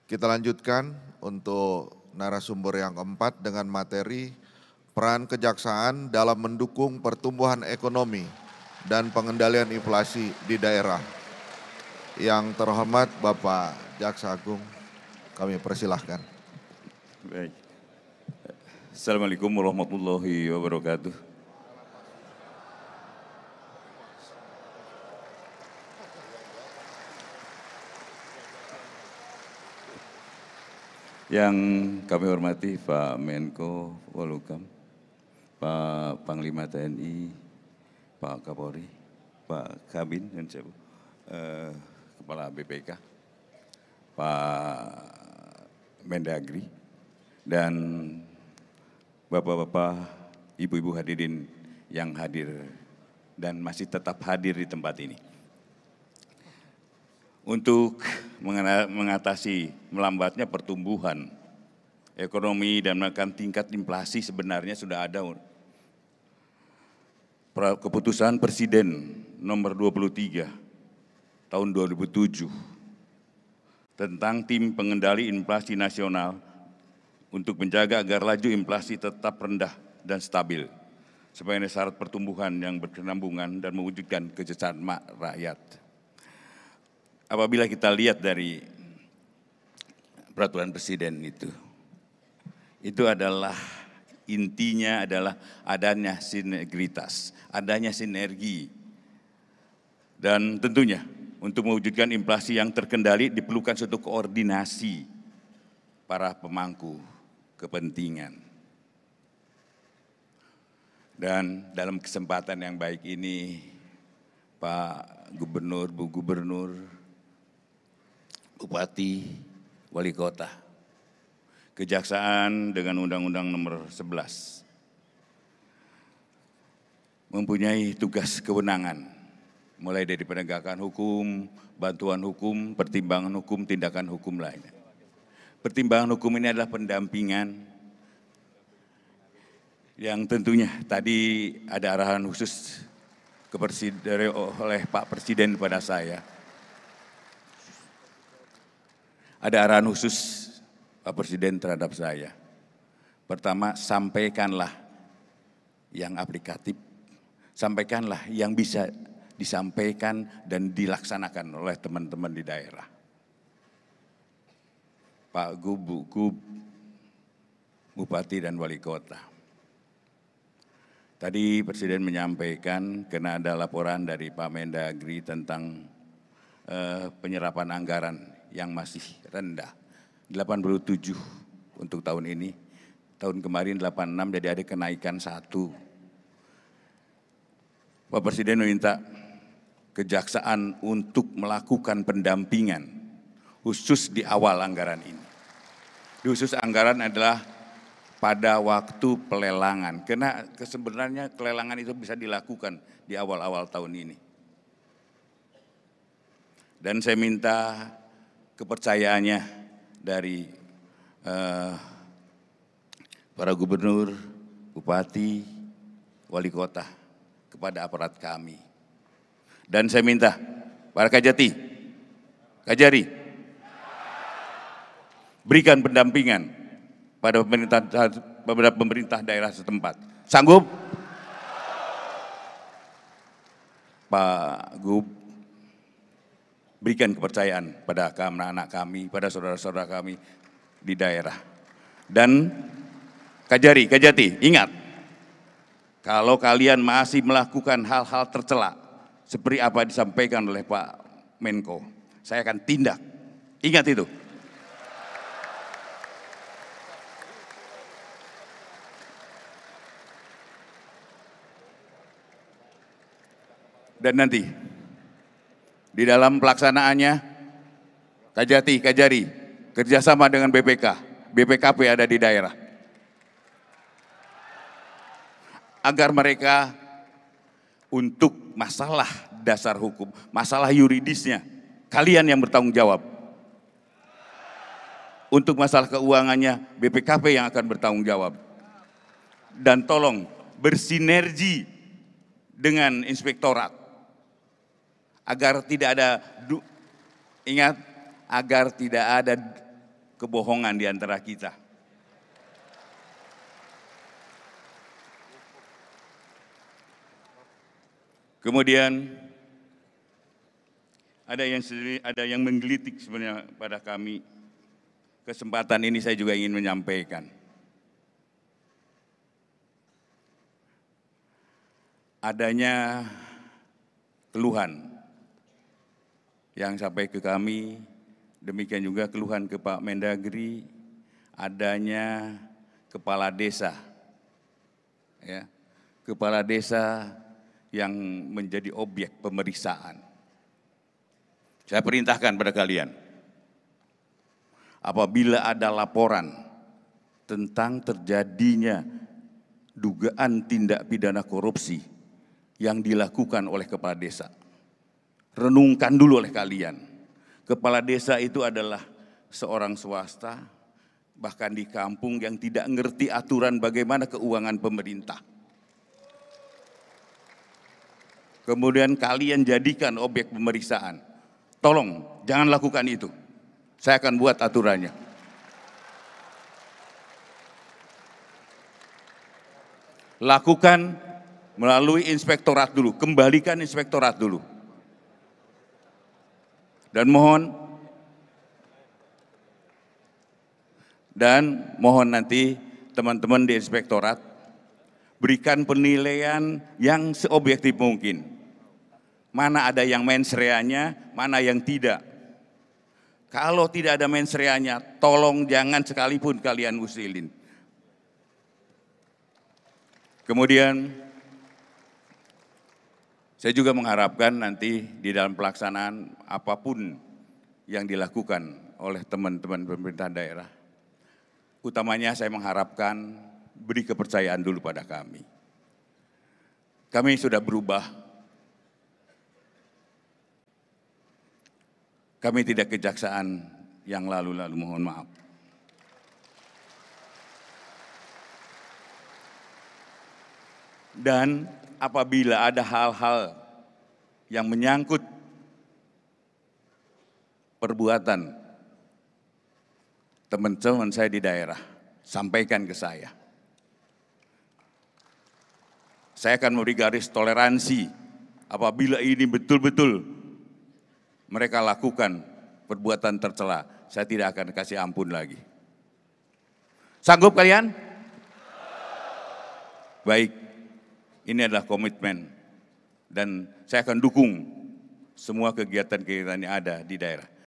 Kita lanjutkan untuk narasumber yang keempat dengan materi peran kejaksaan dalam mendukung pertumbuhan ekonomi dan pengendalian inflasi di daerah. Yang terhormat Bapak Jaksa Agung, kami persilahkan. Baik. Assalamualaikum warahmatullahi wabarakatuh. Yang kami hormati Pak Menko Polhukam, Pak Panglima TNI, Pak Kapolri, Pak Kabin, Kepala BPK, Pak Mendagri, dan Bapak-bapak, Ibu-ibu hadirin yang hadir dan masih tetap hadir di tempat ini. Untuk mengatasi melambatnya pertumbuhan ekonomi dan menekan tingkat inflasi sebenarnya sudah ada keputusan Presiden nomor 23 tahun 2007 tentang tim pengendali inflasi nasional untuk menjaga agar laju inflasi tetap rendah dan stabil sebagai syarat pertumbuhan yang berkesinambungan dan mewujudkan kesejahteraan rakyat. Apabila kita lihat dari peraturan presiden itu adalah intinya adalah adanya sinergitas, adanya sinergi. Dan tentunya untuk mewujudkan inflasi yang terkendali diperlukan suatu koordinasi para pemangku kepentingan. Dan dalam kesempatan yang baik ini, Pak Gubernur, Bu Gubernur, Bupati, Wali Kota, Kejaksaan dengan Undang-Undang Nomor 11 mempunyai tugas kewenangan mulai dari penegakan hukum, bantuan hukum, pertimbangan hukum, tindakan hukum lainnya. Pertimbangan hukum ini adalah pendampingan yang tentunya tadi ada arahan khusus oleh Pak Presiden kepada saya. Ada arahan khusus Pak Presiden terhadap saya. Pertama, sampaikanlah yang aplikatif, sampaikanlah yang bisa disampaikan dan dilaksanakan oleh teman-teman di daerah. Pak Gub, Bupati dan Wali Kota. Tadi Presiden menyampaikan karena ada laporan dari Pak Mendagri tentang penyerapan anggaran yang masih rendah, 87 untuk tahun ini, tahun kemarin 86, jadi ada kenaikan 1. Pak Presiden meminta Kejaksaan untuk melakukan pendampingan khusus di awal anggaran ini. Khusus anggaran adalah pada waktu pelelangan, karena sebenarnya pelelangan itu bisa dilakukan di awal-awal tahun ini. Dan saya minta kepercayaannya dari para gubernur, bupati, wali kota kepada aparat kami. Dan saya minta para Kajati, Kajari, berikan pendampingan pada pemerintah daerah setempat. Sanggup? Pak Gub, berikan kepercayaan pada anak-anak kami, pada saudara-saudara kami di daerah. Dan Kajari, Kajati, ingat, kalau kalian masih melakukan hal-hal tercela seperti apa disampaikan oleh Pak Menko, saya akan tindak. Ingat itu. Dan nanti di dalam pelaksanaannya, Kajati, Kajari, kerjasama dengan BPK, BPKP ada di daerah. Agar mereka untuk masalah dasar hukum, masalah yuridisnya, kalian yang bertanggung jawab. Untuk masalah keuangannya, BPKP yang akan bertanggung jawab. Dan tolong bersinergi dengan inspektorat. Agar tidak ada, ingat, agar tidak ada kebohongan di antara kita. Kemudian ada yang menggelitik sebenarnya pada kami. Kesempatan ini saya juga ingin menyampaikan. Adanya keluhan yang sampai ke kami, demikian juga keluhan ke Pak Mendagri, adanya kepala desa, ya, kepala desa yang menjadi objek pemeriksaan. Saya perintahkan pada kalian, apabila ada laporan tentang terjadinya dugaan tindak pidana korupsi yang dilakukan oleh kepala desa, renungkan dulu oleh kalian. Kepala desa itu adalah seorang swasta, bahkan di kampung yang tidak ngerti aturan bagaimana keuangan pemerintah. Kemudian kalian jadikan objek pemeriksaan. Tolong jangan lakukan itu. Saya akan buat aturannya. Lakukan melalui inspektorat dulu, kembalikan inspektorat dulu. Dan mohon nanti teman-teman di inspektorat berikan penilaian yang seobjektif mungkin. Mana ada yang mens reanya, mana yang tidak. Kalau tidak ada mens reanya, tolong jangan sekalipun kalian usilin. Kemudian saya juga mengharapkan nanti di dalam pelaksanaan apapun yang dilakukan oleh teman-teman pemerintah daerah, utamanya saya mengharapkan beri kepercayaan dulu pada kami. Kami sudah berubah. Kami tidak kejaksaan yang lalu-lalu, mohon maaf. Dan apabila ada hal-hal yang menyangkut perbuatan teman-teman saya di daerah, sampaikan ke saya. Saya akan memberi garis toleransi apabila ini betul-betul mereka lakukan perbuatan tercela. Saya tidak akan kasih ampun lagi. Sanggup kalian? Baik, ini adalah komitmen. Dan saya akan dukung semua kegiatan-kegiatan yang ada di daerah.